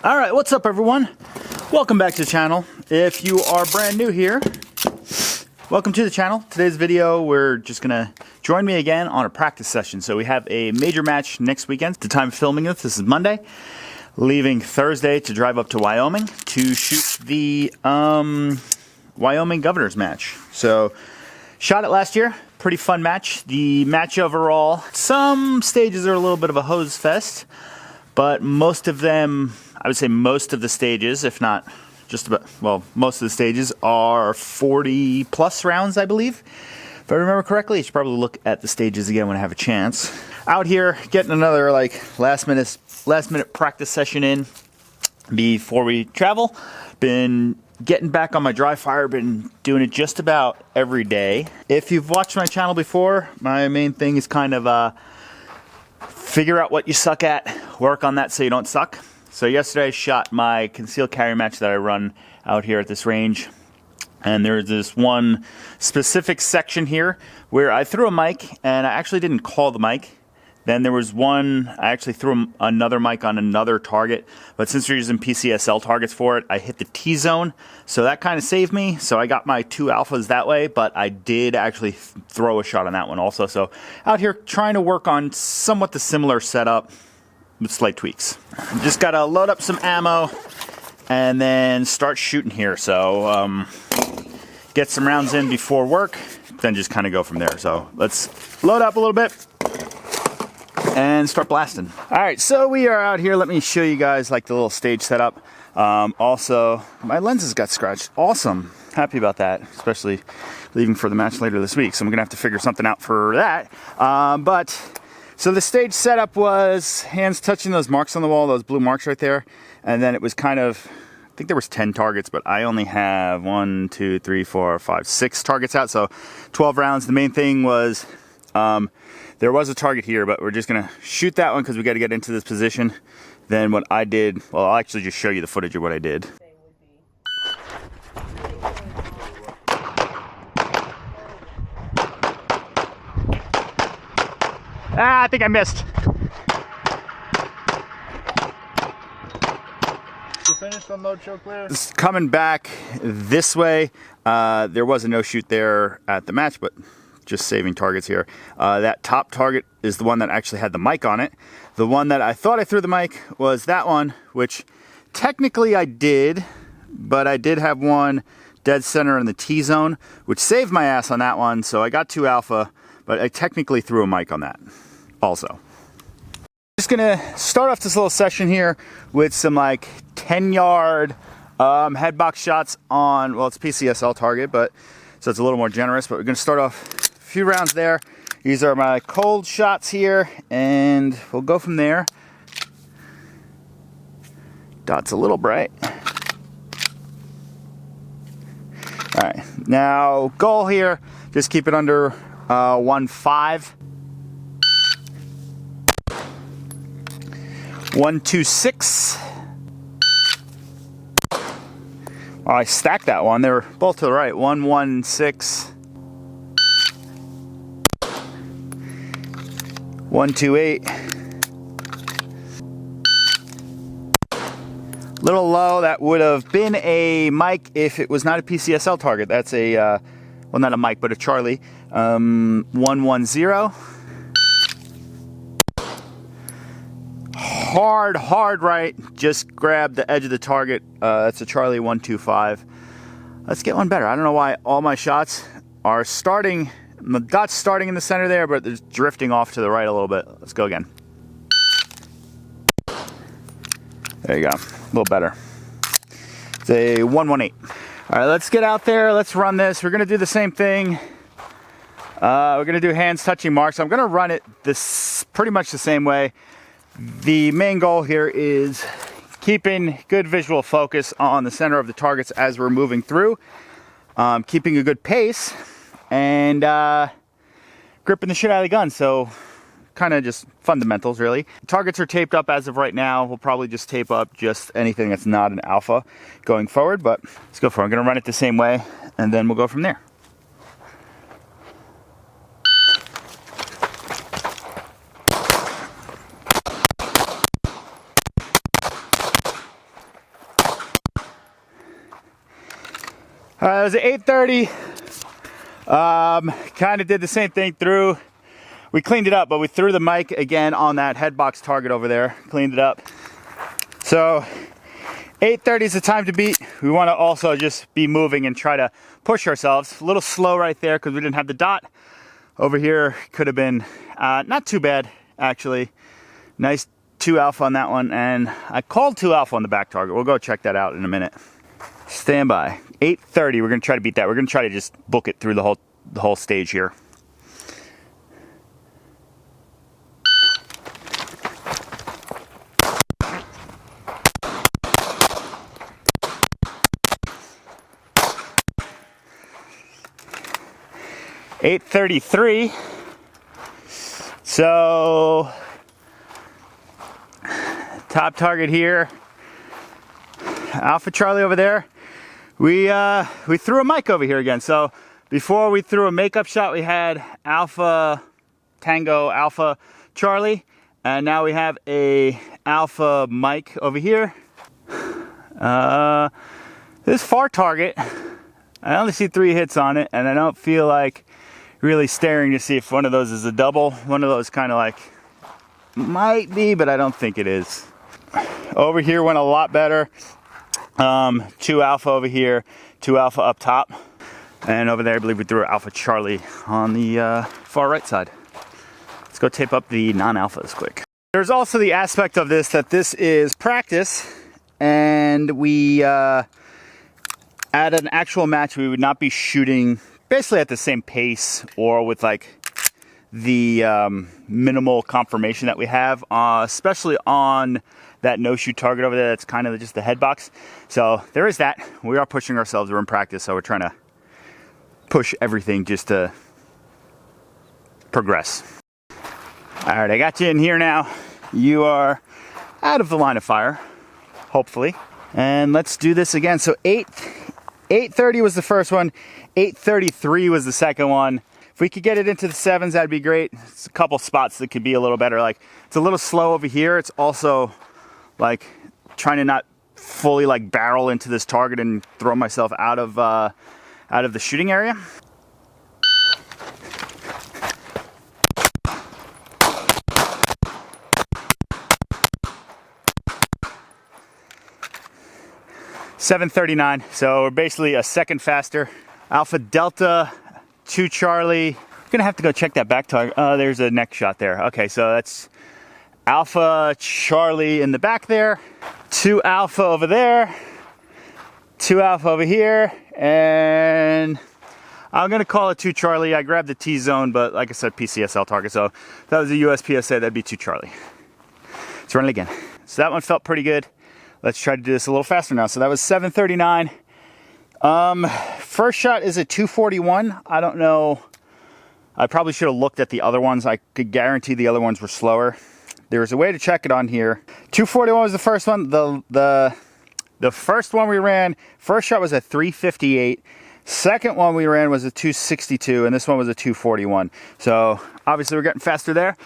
All right, what's up everyone? Welcome back to the channel. If you are brand new here, welcome to the channel. Today's video, we're just gonna join me again on a practice session. So we have a major match next weekend. The time of filming this is Monday. Leaving Thursday to drive up to Wyoming to shoot the Wyoming Governor's match. So shot it last year, pretty fun match. The match overall, some stages are a little bit of a hose fest, but most of them, I would say most of the stages, if not just about, well, most of the stages are 40 plus rounds, I believe. If I remember correctly, I should probably look at the stages again when I have a chance. Out here, getting another like last minute practice session in before we travel. Been getting back on my dry fire, been doing it just about every day. If you've watched my channel before, my main thing is kind of figure out what you suck at, work on that so you don't suck. So yesterday I shot my concealed carry match that I run out here at this range. And there's this one specific section here where I threw a mic and I actually didn't call the mic. Then there was one, I actually threw another mic on another target, but since we're using PCSL targets for it, I hit the T-zone, so that kind of saved me. So I got my 2 alphas that way, but I did actually throw a shot on that one also. So out here trying to work on somewhat the similar setup with slight tweaks. Just gotta load up some ammo and then start shooting here. So get some rounds in before work, then just kind of go from there. So let's load up a little bit and start blasting. All right, so we are out here. Let me show you guys like the little stage setup. Also, my lenses got scratched. Awesome, happy about that, especially leaving for the match later this week. So I'm gonna have to figure something out for that. So the stage setup was hands touching those marks on the wall, those blue marks right there. And then it was kind of, I think there was 10 targets, but I only have 1, 2, 3, 4, 5, 6 targets out. So 12 rounds. The main thing was, there was a target here, but we're just gonna shoot that one because we got to get into this position. Then what I did, well, I'll actually just show you the footage of what I did. I think I missed. You finished on load, show clear? Coming back this way, there was a no shoot there at the match, but just saving targets here. That top target is the one that actually had the mic on it. The one that I thought I threw the mic was that one, which technically I did, but I did have one dead center in the T-zone, which saved my ass on that one. So I got 2 alpha, but I technically threw a mic on that also. Just gonna start off this little session here with some like 10-yard head box shots on, well, it's PCSL target, but so it's a little more generous, but we're gonna start off a few rounds there. These are my cold shots here, and we'll go from there. Dot's a little bright. All right, now goal here, just keep it under 1.5. 1.26. Oh, I stacked that one. They were both to the right. 1.16. 1.28. Little low. That would have been a mic if it was not a PCSL target. That's a, well, not a mic, but a Charlie. 1.10. Hard right, just grab the edge of the target. That's a Charlie 1.25. Let's get one better. I don't know why all my shots are starting, the dot's starting in the center there, but they're drifting off to the right a little bit. Let's go again. There you go, a little better. It's a 1.18. All right, let's get out there, let's run this. We're gonna do the same thing. We're gonna do hands touching marks. I'm gonna run it this pretty much the same way. The main goal here is keeping good visual focus on the center of the targets as we're moving through, keeping a good pace, and gripping the shit out of the gun. So kind of just fundamentals, really. Targets are taped up as of right now. We'll probably just tape up just anything that's not an alpha going forward, but let's go for it. I'm gonna run it the same way, and then we'll go from there. All right, it was at 8:30. Kind of did the same thing through. We cleaned it up, but we threw the mic again on that head box target over there. Cleaned it up. So 8:30 is the time to beat. We want to also just be moving and try to push ourselves. A little slow right there because we didn't have the dot. Over here could have been not too bad, actually. Nice 2 alpha on that one, and I called 2 alpha on the back target. We'll go check that out in a minute. Stand by. 8:30, we're going to try to beat that. We're going to try to just book it through the whole stage here. $8:33. So top target here, Alpha Charlie over there. We threw a mic over here again. So before we threw a makeup shot, we had Alpha Tango Alpha Charlie, and now we have a Alpha mic over here. This far target, I only see 3 hits on it, and I don't feel like really staring to see if one of those is a double. One of those kind of like might be, but I don't think it is. Over here went a lot better. 2 alpha over here, 2 alpha up top, and over there I believe we threw Alpha Charlie on the far right side. Let's go tape up the non-alphas quick. There's also the aspect of this that this is practice, and we at an actual match we would not be shooting basically at the same pace or with like the minimal confirmation that we have, especially on that no-shoot target over there. That's kind of just the head box. So there is that. We are pushing ourselves. We're in practice, so we're trying to push everything just to progress. All right, I got you in here now. You are out of the line of fire, hopefully. And let's do this again. So 8:30 was the first one. 8:33 was the second one. If we could get it into the 7s, that'd be great. It's a couple spots that could be a little better. Like it's a little slow over here. It's also like trying to not fully like barrel into this target and throw myself out of the shooting area. $7:39, so we're basically a second faster. Alpha Delta 2 Charlie. I'm gonna have to go check that back target. Oh, there's a neck shot there. Okay, so that's Alpha Charlie in the back there, 2 alpha over there, 2 alpha over here, and I'm gonna call it 2 Charlie. I grabbed the T zone, but like I said, PCSL target, so if that was a USPSA, that'd be 2 Charlie. Let's run it again. So that one felt pretty good. Let's try to do this a little faster now. So that was 7:39. First shot is a 241. I don't know. I probably should have looked at the other ones. I could guarantee the other ones were slower. There was a way to check it on here. 241 was the first one. The first one we ran, first shot was a 358. Second one we ran was a 262, and this one was a 241. So obviously we're getting faster there.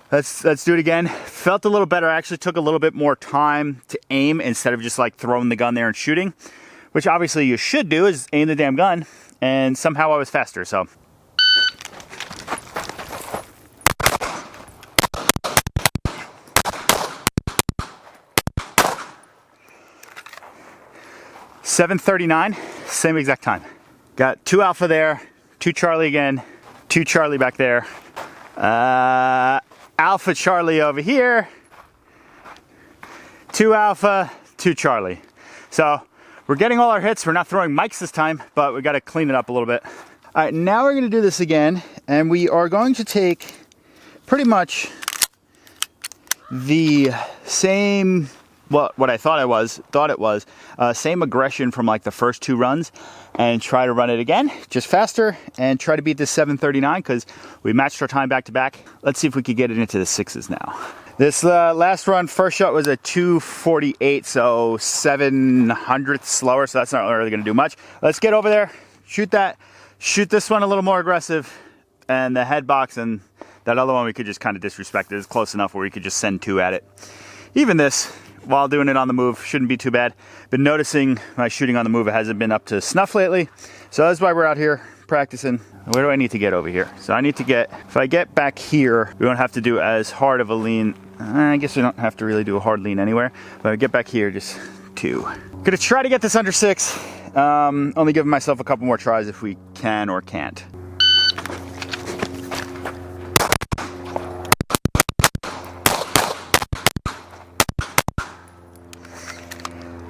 Let's do it again. Felt a little better. I actually took a little bit more time to aim instead of just like throwing the gun there and shooting, which obviously you should do is aim the damn gun, and somehow I was faster, so. $7:39, same exact time. Got 2 alpha there, 2 Charlie again, 2 Charlie back there. Alpha Charlie over here, 2 alpha, 2 Charlie. So we're getting all our hits. We're not throwing mics this time, but we got to clean it up a little bit. All right, now we're going to do this again, and we are going to take pretty much the same, what I thought it was, same aggression from like the first 2 runs, and try to run it again, just faster, and try to beat this 7:39 because we matched our time back to back. Let's see if we could get it into the 6s now. This last run, first shot was a 248, so 700th slower, so that's not really going to do much. Let's get over there, shoot that, shoot this one a little more aggressive, and the head box and that other one we could just kind of disrespect it. It's close enough where we could just send 2 at it. Even this, while doing it on the move. Shouldn't be too bad. Been noticing my shooting on the move, it hasn't been up to snuff lately. So that's why we're out here practicing. Where do I need to get over here? So I need to get, if I get back here, we won't have to do as hard of a lean. I guess we don't have to really do a hard lean anywhere. But I get back here, just 2. Gonna try to get this under 6. Only giving myself a couple more tries if we can or can't.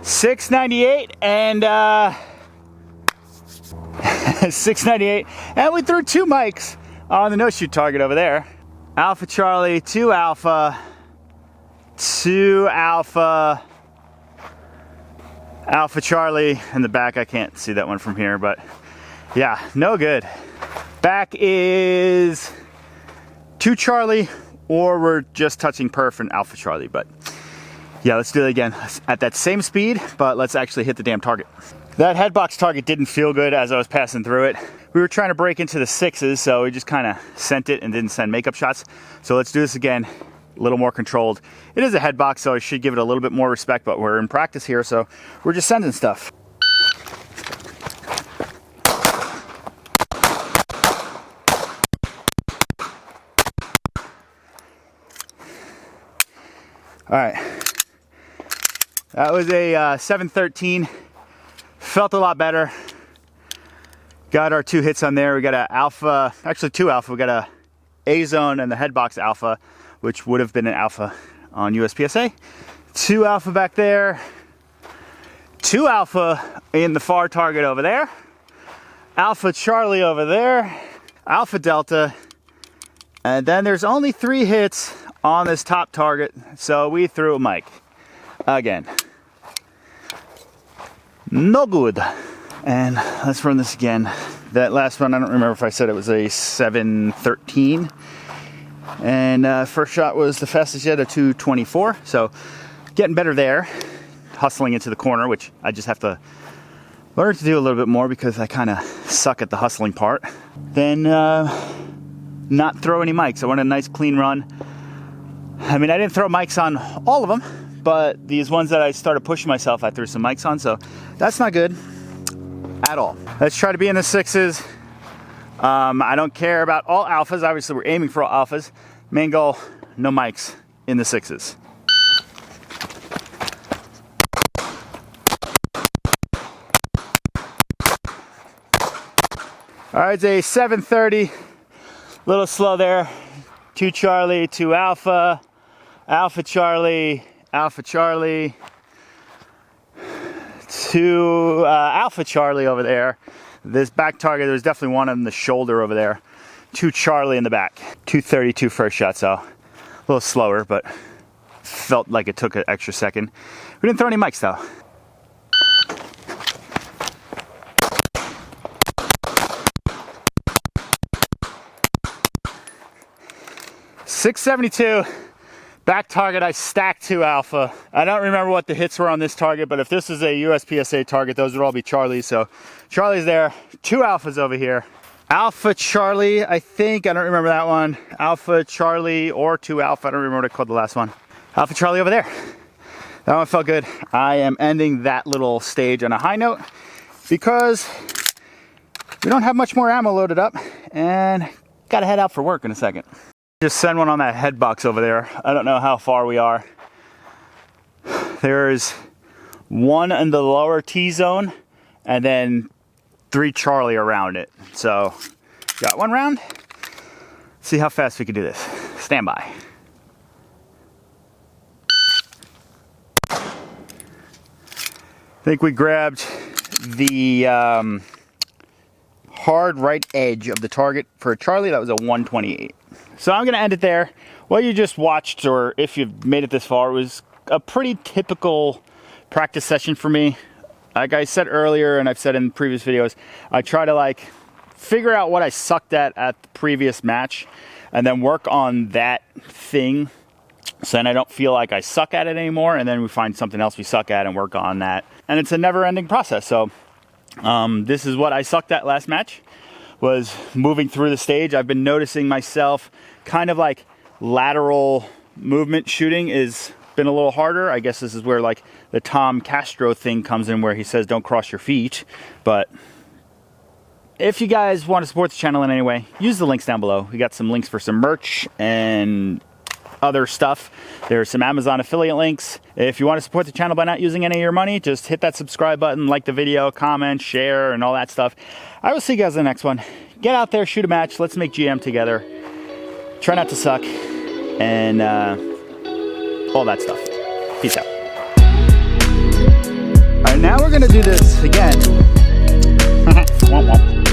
$698 and 698, and we threw 2 mics on the no-shoot target over there. Alpha Charlie, 2 Alpha, 2 Alpha, Alpha Charlie in the back. I can't see that one from here, but yeah, no good. Back is 2 Charlie, or we're just touching perf and Alpha Charlie, but yeah, let's do it again at that same speed, but let's actually hit the damn target. That headbox target didn't feel good as I was passing through it. We were trying to break into the 6s, so we just kind of sent it and didn't send makeup shots. So let's do this again, a little more controlled. It is a headbox, so I should give it a little bit more respect, but we're in practice here, so we're just sending stuff. All right. That was a 713. Felt a lot better. Got our 2 hits on there. We got a Alpha, actually 2 Alpha. We got a A-zone and the headbox Alpha, which would have been an Alpha on USPSA. 2 Alpha back there. 2 Alpha in the far target over there. Alpha Charlie over there. Alpha Delta. And then there's only 3 hits on this top target, so we threw a mic again. No good. And let's run this again. That last one, I don't remember if I said it was a 713. And first shot was the fastest yet, a 224. So getting better there. Hustling into the corner, which I just have to learn to do a little bit more because I kind of suck at the hustling part. Then not throw any mics. I wanted a nice clean run. I mean, I didn't throw mics on all of them, but these ones that I started pushing myself, I threw some mics on, so that's not good at all. Let's try to be in the 6s. I don't care about all alphas. Obviously, we're aiming for all alphas. Main goal, no mics in the 6s. All right, it's a 730. A little slow there. 2 Charlie, 2 Alpha, Alpha Charlie, Alpha Charlie, 2 Alpha Charlie over there. This back target, there's definitely one on the shoulder over there. 2 Charlie in the back. 232 first shot, so a little slower, but felt like it took an extra second. We didn't throw any mics though. .672 back target. I stacked 2 Alpha. I don't remember what the hits were on this target, but if this is a USPSA target, those would all be Charlies. So Charlie's there. 2 Alphas over here. Alpha Charlie, I think. I don't remember that one. Alpha Charlie or 2 Alpha. I don't remember what I called the last one. Alpha Charlie over there. That one felt good. I am ending that little stage on a high note because we don't have much more ammo loaded up and got to head out for work in a second. Just send one on that head box over there. I don't know how far we are. There's 1 in the lower T-zone and then 3 Charlie around it. So, got 1 round. See how fast we can do this. Stand by. I think we grabbed the hard right edge of the target for Charlie. That was a 128. So I'm going to end it there. What you just watched, or if you've made it this far, was a pretty typical practice session for me. Like I said earlier, and I've said in previous videos, I try to figure out what I sucked at the previous match and then work on that thing so then I don't feel like I suck at it anymore, and then we find something else we suck at and work on that. And it's a never-ending process. So this is what I sucked at last match, was moving through the stage. I've been noticing myself kind of like lateral movement shooting is been a little harder. I guess this is where like the Tom Castro thing comes in, where he says don't cross your feet. But if you guys want to support the channel in any way, use the links down below. We got some links for some merch and other stuff. There's some Amazon affiliate links. If you want to support the channel by not using any of your money, just hit that subscribe button, like the video, comment, share, and all that stuff. I will see you guys in the next one. Get out there, shoot a match. Let's make GM together. Try not to suck, and all that stuff. Peace out. All right, now we're gonna do this again. Womp womp.